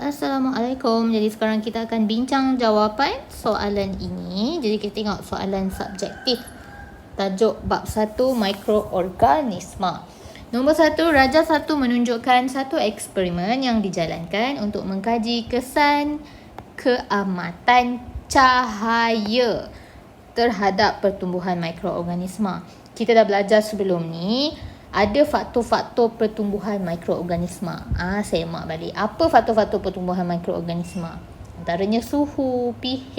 Assalamualaikum. Jadi sekarang kita akan bincang jawapan soalan ini. Jadi kita tengok soalan subjektif. Tajuk bab 1 mikroorganisma. Nombor 1, Raja 1 menunjukkan satu eksperimen yang dijalankan untuk mengkaji kesan keamatan cahaya terhadap pertumbuhan mikroorganisma. Kita dah belajar sebelum ni ada faktor-faktor pertumbuhan mikroorganisma. Semak balik. Apa faktor-faktor pertumbuhan mikroorganisma? Antaranya suhu, pH,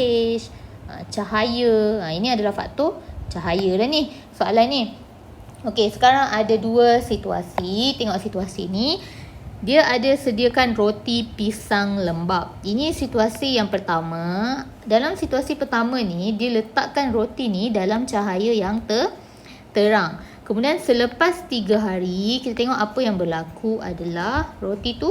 cahaya. Ini adalah faktor cahaya dah ni. Soalan ni. Okey, sekarang ada dua situasi. Tengok situasi ni. Dia ada sediakan roti pisang lembap. Ini situasi yang pertama. Dalam situasi pertama ni, dia letakkan roti ni dalam cahaya yang terang. Kemudian selepas 3 hari, kita tengok apa yang berlaku adalah roti tu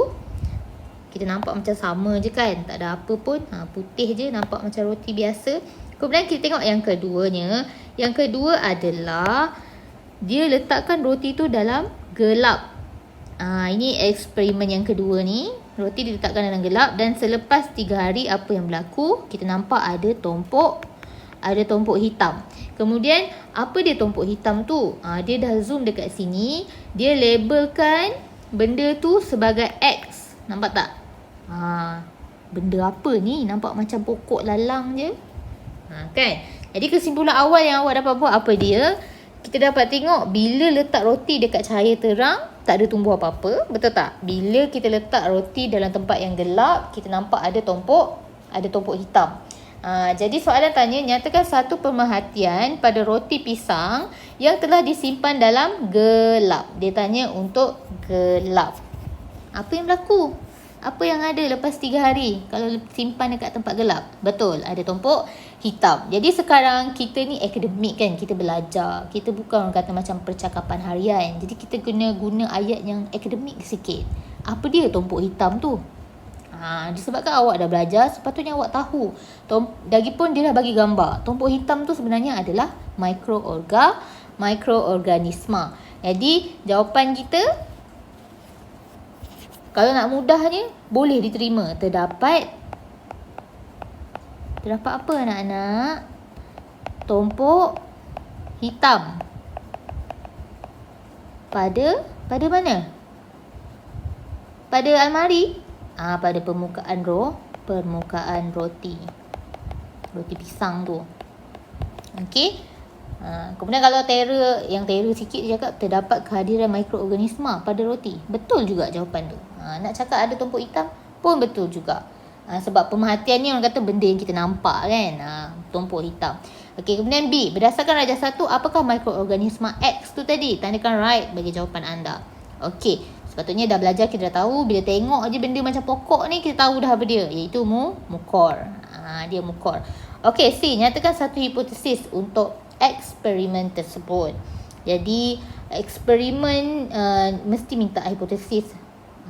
kita nampak macam sama je kan. Tak ada apa pun. Putih je, nampak macam roti biasa. Kemudian kita tengok yang keduanya. Yang kedua adalah dia letakkan roti tu dalam gelap. Ini eksperimen yang kedua ni. Roti diletakkan dalam gelap dan selepas 3 hari apa yang berlaku? Kita nampak ada tumpuk hitam. Kemudian apa dia tumpuk hitam tu? Dia dah zoom dekat sini. Dia labelkan benda tu sebagai X. Nampak tak? Benda apa ni? Nampak macam pokok lalang je. Kan? Jadi kesimpulan awal yang awak dapat buat apa dia? Kita dapat tengok bila letak roti dekat cahaya terang, tak ada tumbuh apa-apa. Betul tak? Bila kita letak roti dalam tempat yang gelap, kita nampak ada tumpuk hitam. Jadi soalan tanya, nyatakan satu pemerhatian pada roti pisang yang telah disimpan dalam gelap. Dia tanya untuk gelap. Apa yang berlaku? Apa yang ada lepas 3 hari kalau simpan dekat tempat gelap? Betul, ada tumpuk hitam. Jadi sekarang kita ni akademik kan, kita belajar. Kita bukan orang kata macam percakapan harian. Jadi kita kena guna ayat yang akademik sikit. Apa dia tumpuk hitam tu? Disebabkan awak dah belajar, sepatutnya awak tahu. Lagipun dia dah bagi gambar. Tumpuk hitam tu sebenarnya adalah mikroorganisma. Jadi jawapan kita, kalau nak mudahnya, boleh diterima. Terdapat apa anak-anak? Tumpuk hitam. Pada mana? Pada almari? Pada permukaan roti pisang tu. Okey. Kemudian kalau terror sikit dia cakap terdapat kehadiran mikroorganisma pada roti. Betul juga jawapan tu. Nak cakap ada tumpuk hitam pun betul juga. Sebab pemerhatian ni orang kata benda yang kita nampak kan. Tumpuk hitam. Okey, kemudian B. Berdasarkan Raja 1, apakah mikroorganisma X tu tadi? Tandakan right bagi jawapan anda. Okey. Sepatutnya dah belajar, kita dah tahu. Bila tengok je benda macam pokok ni, kita tahu dah apa dia. Iaitu mukor. Dia mukor. Okey, C. Nyatakan satu hipotesis untuk eksperimen tersebut. Jadi, eksperimen mesti minta hipotesis.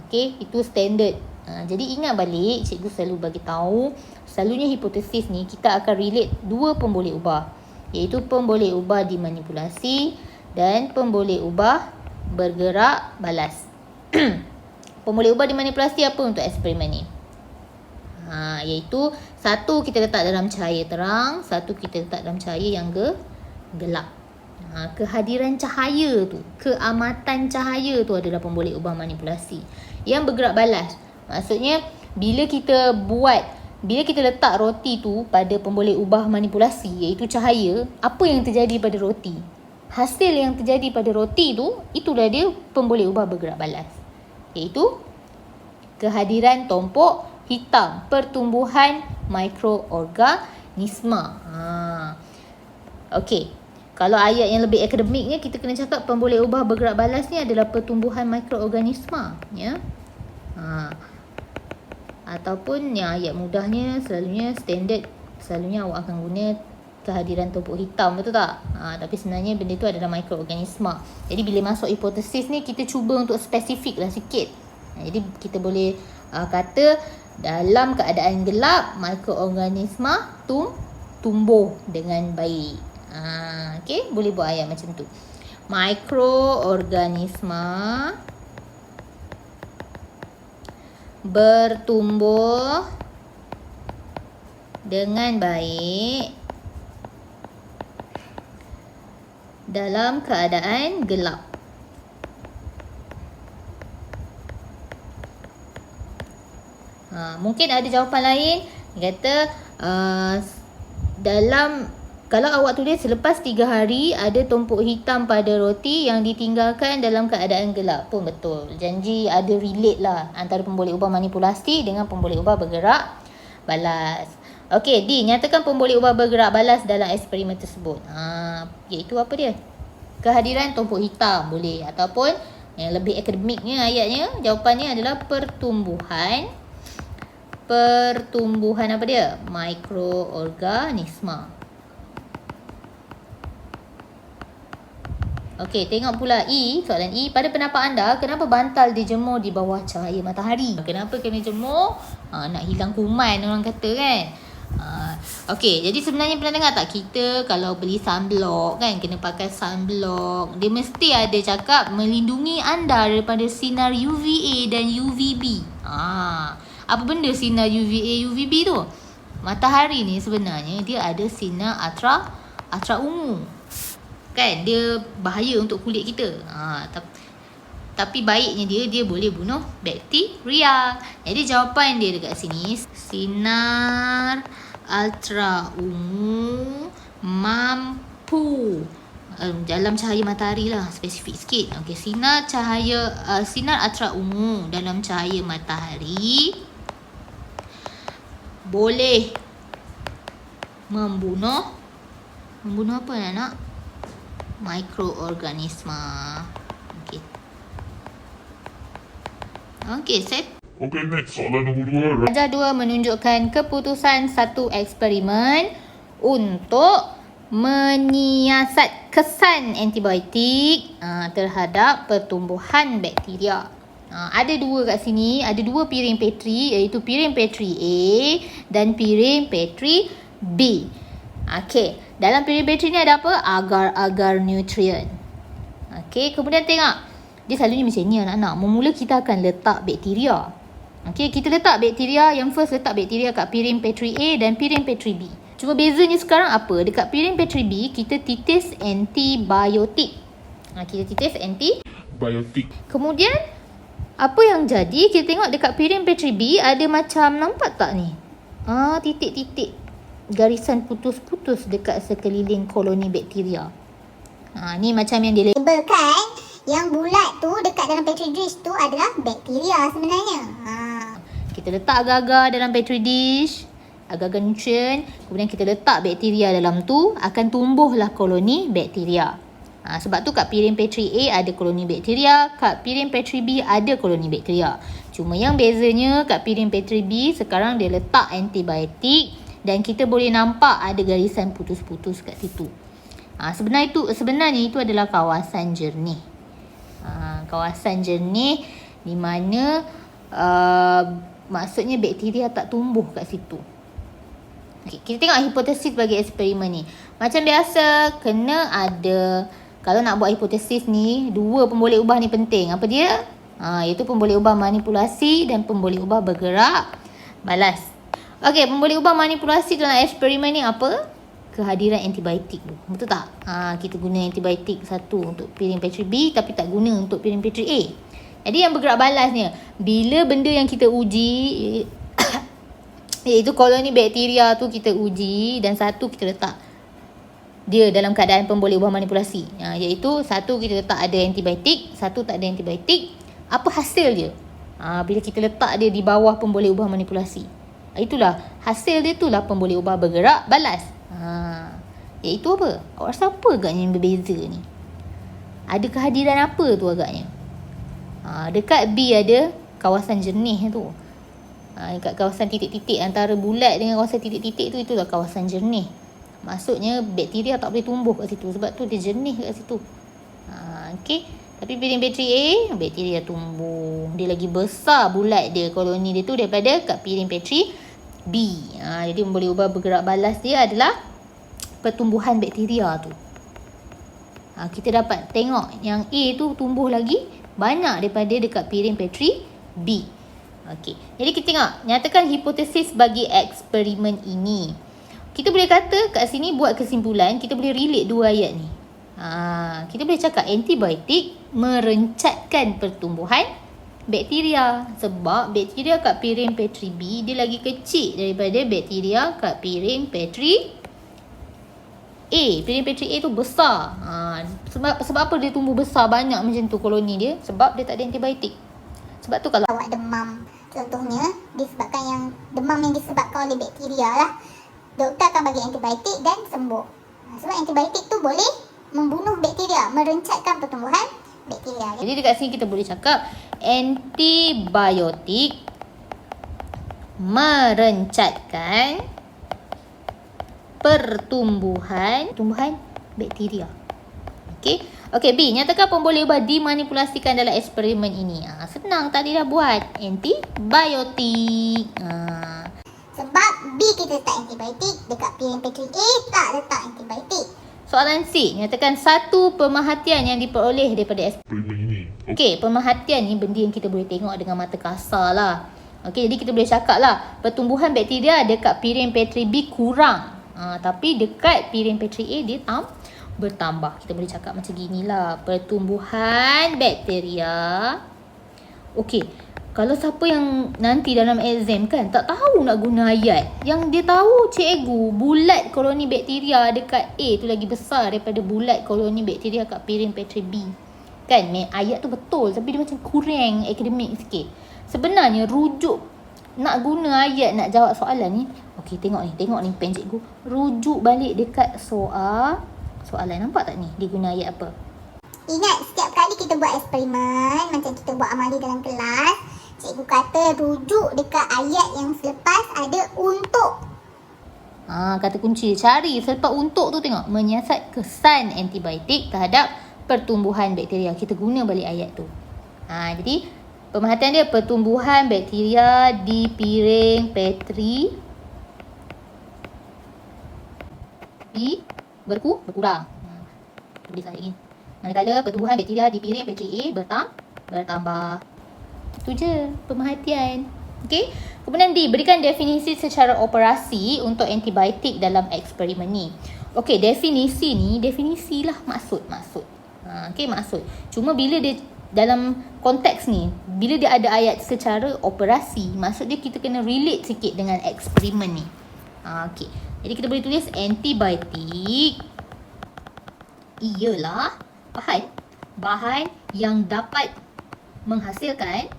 Okey, itu standard. Jadi, ingat balik, cikgu selalu bagi tahu, selalunya hipotesis ni kita akan relate dua pemboleh ubah. Iaitu pemboleh ubah dimanipulasi dan pemboleh ubah bergerak balas. Pemboleh ubah dimanipulasi apa untuk eksperimen ni? Iaitu satu kita letak dalam cahaya terang, satu kita letak dalam cahaya yang gelap. Kehadiran cahaya tu, keamatan cahaya tu adalah pemboleh ubah manipulasi. Yang bergerak balas, maksudnya bila kita letak roti tu pada pemboleh ubah manipulasi, iaitu cahaya, apa yang terjadi pada roti? Hasil yang terjadi pada roti tu, itulah dia pemboleh ubah bergerak balas. Iaitu kehadiran tumpuk hitam, pertumbuhan mikroorganisma. Okey. Kalau ayat yang lebih akademiknya, kita kena cakap pemboleh ubah bergerak balas ni adalah pertumbuhan mikroorganisma, ya. Ataupun ayat mudahnya selalunya awak akan guna kehadiran tumpuk hitam, betul tak? Tapi sebenarnya benda tu adalah mikroorganisma. Jadi bila masuk hipotesis ni, kita cuba untuk spesifik lah sikit. Jadi kita boleh kata dalam keadaan gelap, mikroorganisma tumbuh dengan baik. Okey, boleh buat ayat macam tu. Mikroorganisma bertumbuh dengan baik dalam keadaan gelap. Mungkin ada jawapan lain. Dia kata kalau awak tulis selepas 3 hari ada tumpuk hitam pada roti yang ditinggalkan dalam keadaan gelap pun betul. Janji ada relate lah antara pemboleh ubah manipulasi dengan pemboleh ubah bergerak balas. Okey, D. Nyatakan pemboleh ubah bergerak balas dalam eksperimen tersebut. Iaitu apa dia? Kehadiran tumpuk hitam boleh. Ataupun yang lebih akademiknya ayatnya, jawapannya adalah pertumbuhan apa dia? Mikroorganisma. Okey, tengok pula E, soalan E. Pada pendapat anda, kenapa bantal dijemur di bawah cahaya matahari? Kenapa kena jemur? Nak hilang kuman orang kata kan. Okey, jadi sebenarnya pernah dengar tak kita kalau beli sunblock kan, kena pakai sunblock. Dia mesti ada cakap melindungi anda daripada sinar UVA dan UVB. Apa benda sinar UVA, UVB tu? Matahari ni sebenarnya dia ada sinar ultra ungu. Kan dia bahaya untuk kulit kita. Tapi baiknya dia boleh bunuh bakteria. Jadi jawapan dia dekat sini, sinar ultra ungu mampu dalam cahaya matahari lah, spesifik sikit. Okey, sinar ultra ungu dalam cahaya matahari boleh membunuh apa anak? Mikroorganisma. Okey, set. Okey, next soalan nombor 2. Darjah 2 menunjukkan keputusan satu eksperimen untuk menyiasat kesan antibiotik terhadap pertumbuhan bakteria. Ada 2 kat sini, ada 2 piring Petri, iaitu piring Petri A dan piring Petri B. Okey, dalam piring Petri ni ada apa? Agar-agar nutrien. Okey, kemudian tengok. Dia selalunya macam ni anak-anak. Memula kita akan letak bakteria. Okey, kita letak bakteria. Yang first letak bakteria kat piring Petri A dan piring Petri B. Cuma bezanya sekarang apa? Dekat piring Petri B, kita titis antibiotik. Antibiotik. Kemudian, apa yang jadi? Kita tengok dekat piring Petri B ada macam, nampak tak ni? Titik-titik garisan putus-putus dekat sekeliling koloni bakteria. Ni macam yang dia labelkan. Yang bulat tu dekat dalam petri dish tu adalah bakteria sebenarnya. Kita letak agar-agar dalam petri dish, agar-agar nutrien, kemudian kita letak bakteria dalam tu, akan tumbuhlah koloni bakteria. Sebab tu kat piring petri A ada koloni bakteria, kat piring petri B ada koloni bakteria. Cuma yang bezanya kat piring petri B sekarang dia letak antibiotik dan kita boleh nampak ada garisan putus-putus kat situ. Sebenarnya itu adalah kawasan jernih. Kawasan jernih di mana maksudnya bakteria tak tumbuh kat situ. Okay, kita tengok hipotesis bagi eksperimen ni. Macam biasa, kena ada, kalau nak buat hipotesis ni, 2 pemboleh ubah ni penting. Apa dia? Iaitu pemboleh ubah manipulasi dan pemboleh ubah bergerak balas. Okey, pemboleh ubah manipulasi dalam eksperimen ni apa? Kehadiran antibiotik tu. Betul tak? Kita guna antibiotik satu untuk piring Petri B tapi tak guna untuk piring Petri A. Jadi yang bergerak balas ni, bila benda yang kita uji iaitu koloni bakteria tu kita uji dan satu kita letak dia dalam keadaan pemboleh ubah manipulasi. Iaitu satu kita letak ada antibiotik, satu tak ada antibiotik. Apa hasil dia? Bila kita letak dia di bawah pemboleh ubah manipulasi. Itulah hasil dia, itulah pemboleh ubah bergerak balas. Iaitu apa? Awak rasa apa agaknya yang berbeza ni? Ada kehadiran apa tu agaknya? Dekat B ada kawasan jernih tu. Dekat kawasan titik-titik antara bulat dengan kawasan titik-titik tu, itulah kawasan jernih. Maksudnya bakteria tak boleh tumbuh kat situ sebab tu dia jernih kat situ. Okey. Tapi piring Petri A, bakteria tumbuh. Dia lagi besar bulat dia, koloni dia tu daripada kat piring Petri B. Jadi boleh ubah bergerak balas dia adalah pertumbuhan bakteria tu. Kita dapat tengok yang A tu tumbuh lagi banyak daripada dekat piring Petri B. Okey. Jadi kita tengok, nyatakan hipotesis bagi eksperimen ini. Kita boleh kata kat sini buat kesimpulan, kita boleh relate dua ayat ni. Kita boleh cakap antibiotik merencatkan pertumbuhan bakteria. Sebab bakteria kat piring Petri B dia lagi kecil daripada bakteria kat piring Petri A. Piring Petri A tu besar. Sebab apa dia tumbuh besar banyak macam tu koloni dia? Sebab dia tak ada antibiotik. Sebab tu kalau Awak demam contohnya disebabkan yang demam yang disebabkan oleh bakteria lah, doktor akan bagi antibiotik dan sembuh. Sebab antibiotik tu boleh membunuh bakteria, merencatkan pertumbuhan bakteria. jadi dekat sini kita boleh cakap antibiotik merencatkan pertumbuhan bakteria. Okey, B. Nyatakan pemboleh ubah dimanipulasikan dalam eksperimen ini. Senang, tadi dah buat. Antibiotik. Sebab B kita letak antibiotik, dekat piring Petri A tak letak antibiotik. Soalan C. Nyatakan satu pemerhatian yang diperoleh daripada Eksperimen ini. Okey, pemerhatian ni benda yang kita boleh tengok dengan mata kasar lah. Okey, jadi kita boleh cakap lah, pertumbuhan bakteria dekat piring Petri B kurang. Tapi dekat piring Petri A dia bertambah. Kita boleh cakap macam gini lah, pertumbuhan bakteria. Okey, kalau siapa yang nanti dalam exam kan tak tahu nak guna ayat, yang dia tahu cikgu bulat koloni bakteria dekat A tu lagi besar daripada bulat koloni bakteria kat piring Petri B. Kan, ayat tu betul tapi dia macam kurang akademik sikit. Sebenarnya rujuk nak guna ayat nak jawab soalan ni. Okey, tengok ni pen cikgu. Rujuk balik dekat soalan. Nampak tak ni dia guna ayat apa? Ingat setiap kali kita buat eksperimen, macam kita buat amali dalam kelas, cikgu kata rujuk dekat ayat yang selepas ada untuk. Kata kunci cari selepas untuk tu, tengok menyiasat kesan antibiotik terhadap pertumbuhan bakteria. Kita guna balik ayat tu. Jadi pemerhatian dia pertumbuhan bakteria di piring Petri berkurang. Tulis lagi. Manakala pertumbuhan bakteria di piring Petri A bertambah. Itu je pemerhatian. Okey. Kemudian D, berikan definisi secara operasi untuk antibiotik dalam eksperimen ni. Okey, definisi lah maksud. Okey, maksud. Cuma bila dia dalam konteks ni, bila dia ada ayat secara operasi, maksud dia kita kena relate sikit dengan eksperimen ni. Okey. Jadi kita boleh tulis antibiotik ialah bahan yang dapat menghasilkan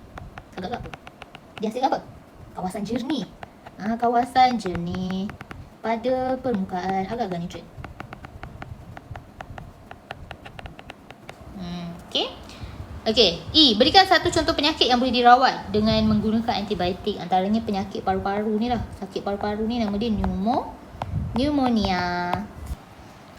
apa? Dia hasilkan apa? Kawasan jernih. Kawasan jernih pada permukaan agak-agak neutral. Okey. E, berikan satu contoh penyakit yang boleh dirawat dengan menggunakan antibiotik. Antaranya penyakit paru-paru ni lah. Sakit paru-paru ni nama dia pneumonia.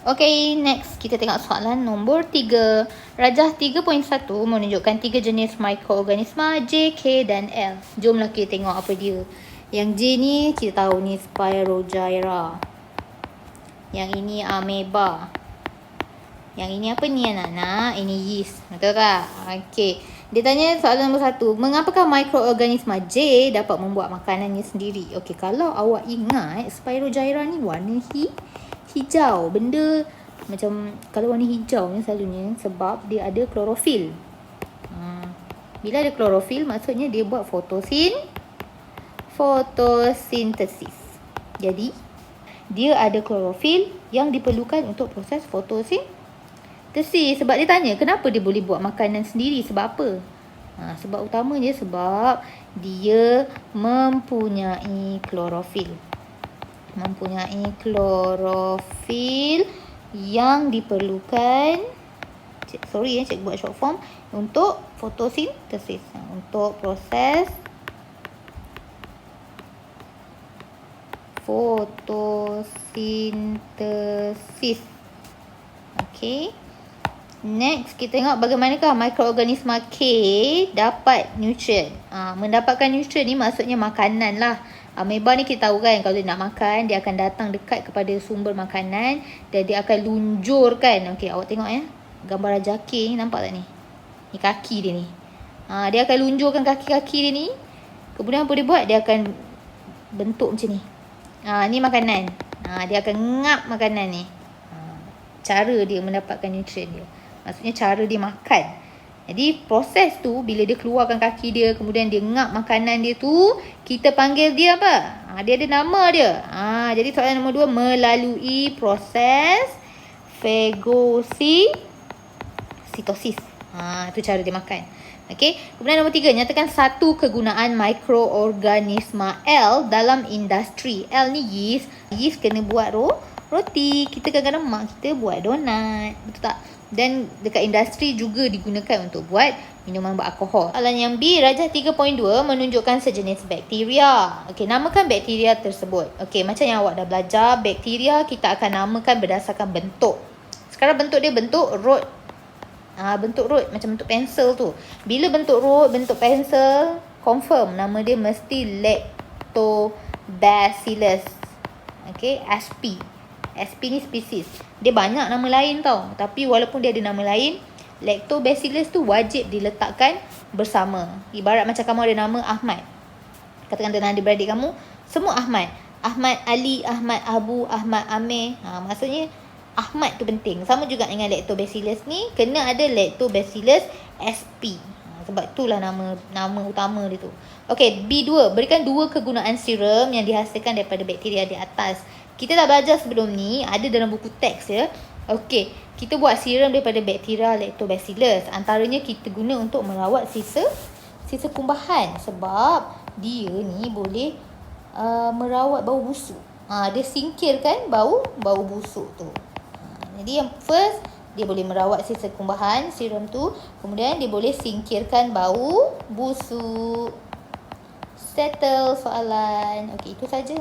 Okey, next kita tengok soalan nombor 3. Rajah 3.1 menunjukkan 3 jenis mikroorganisma J, K dan L. Jomlah kita tengok apa dia. Yang J ni kita tahu ni Spirogyra. Yang ini amoeba. Yang ini apa ni anak-anak? Ini yeast. Betul tak? Okey. Dia tanya soalan nombor 1. Mengapakah mikroorganisma J dapat membuat makanannya sendiri? Okey, kalau awak ingat Spirogyra ni warna hijau. Benda macam kalau warna hijau ni selalunya sebab dia ada klorofil. Bila ada klorofil maksudnya dia buat fotosintesis. Jadi dia ada klorofil yang diperlukan untuk proses fotosintesis. Sebab dia tanya kenapa dia boleh buat makanan sendiri, sebab apa? Sebab utamanya sebab dia mempunyai klorofil. Yang diperlukan, cikgu buat short form, untuk fotosintesis, untuk proses fotosintesis. Okey. Next, kita tengok bagaimanakah mikroorganisma K dapat nutrien. Mendapatkan nutrien ni maksudnya makanan lah. Amoeba ni kita tahu kan, kalau dia nak makan, dia akan datang dekat kepada sumber makanan dan dia akan lunjurkan. Okey, awak tengok ya. Gambar Raja K ni, nampak tak ni? Ni kaki dia ni. Dia akan lunjurkan kaki-kaki dia ni Kemudian apa dia buat? Dia akan bentuk macam ni. Ni makanan. Dia akan ngap makanan ni. Cara dia mendapatkan nutrien dia. Maksudnya cara dia makan. Jadi proses tu bila dia keluarkan kaki dia, kemudian dia ngap makanan dia tu, kita panggil dia apa? Dia ada nama dia. Jadi soalan nombor 2, melalui proses fagositosis. Itu cara dia makan. Okey. Kemudian nombor 3, nyatakan satu kegunaan mikroorganisma L dalam industri. L ni yeast. Yeast kena buat roti. Kita kadang-kadang mak kita buat donat. Betul tak? Dan dekat industri juga digunakan untuk buat minuman beralkohol. Soalan yang B, Rajah 3.2 menunjukkan sejenis bakteria. Okey, namakan bakteria tersebut. Okey, macam yang awak dah belajar, bakteria kita akan namakan berdasarkan bentuk. Sekarang bentuk dia bentuk rod. Bentuk rod macam bentuk pensel tu. Bila bentuk rod, bentuk pensel, confirm nama dia mesti Lactobacillus. Okey, SP. SP ni spesies. Dia banyak nama lain tau. Tapi walaupun dia ada nama lain, Lactobacillus tu wajib diletakkan bersama. Ibarat macam kamu ada nama Ahmad. Katakan dengan adik-beradik kamu, semua Ahmad. Ahmad Ali, Ahmad Abu, Ahmad Amir. Maksudnya Ahmad tu penting. Sama juga dengan Lactobacillus ni, kena ada Lactobacillus SP. Sebab itulah nama utama dia tu. Okey, B2. Berikan 2 kegunaan serum yang dihasilkan daripada bakteria di atas. Kita dah belajar sebelum ni, ada dalam buku teks ya. Okey, kita buat serum daripada bakteria Lactobacillus. Antaranya kita guna untuk merawat sisa kumbahan. Sebab dia ni boleh merawat bau busuk. Dia singkirkan bau busuk tu. Jadi yang first, dia boleh merawat sisa kumbahan, serum tu. Kemudian dia boleh singkirkan bau busuk. Settle soalan. Okey, itu saja.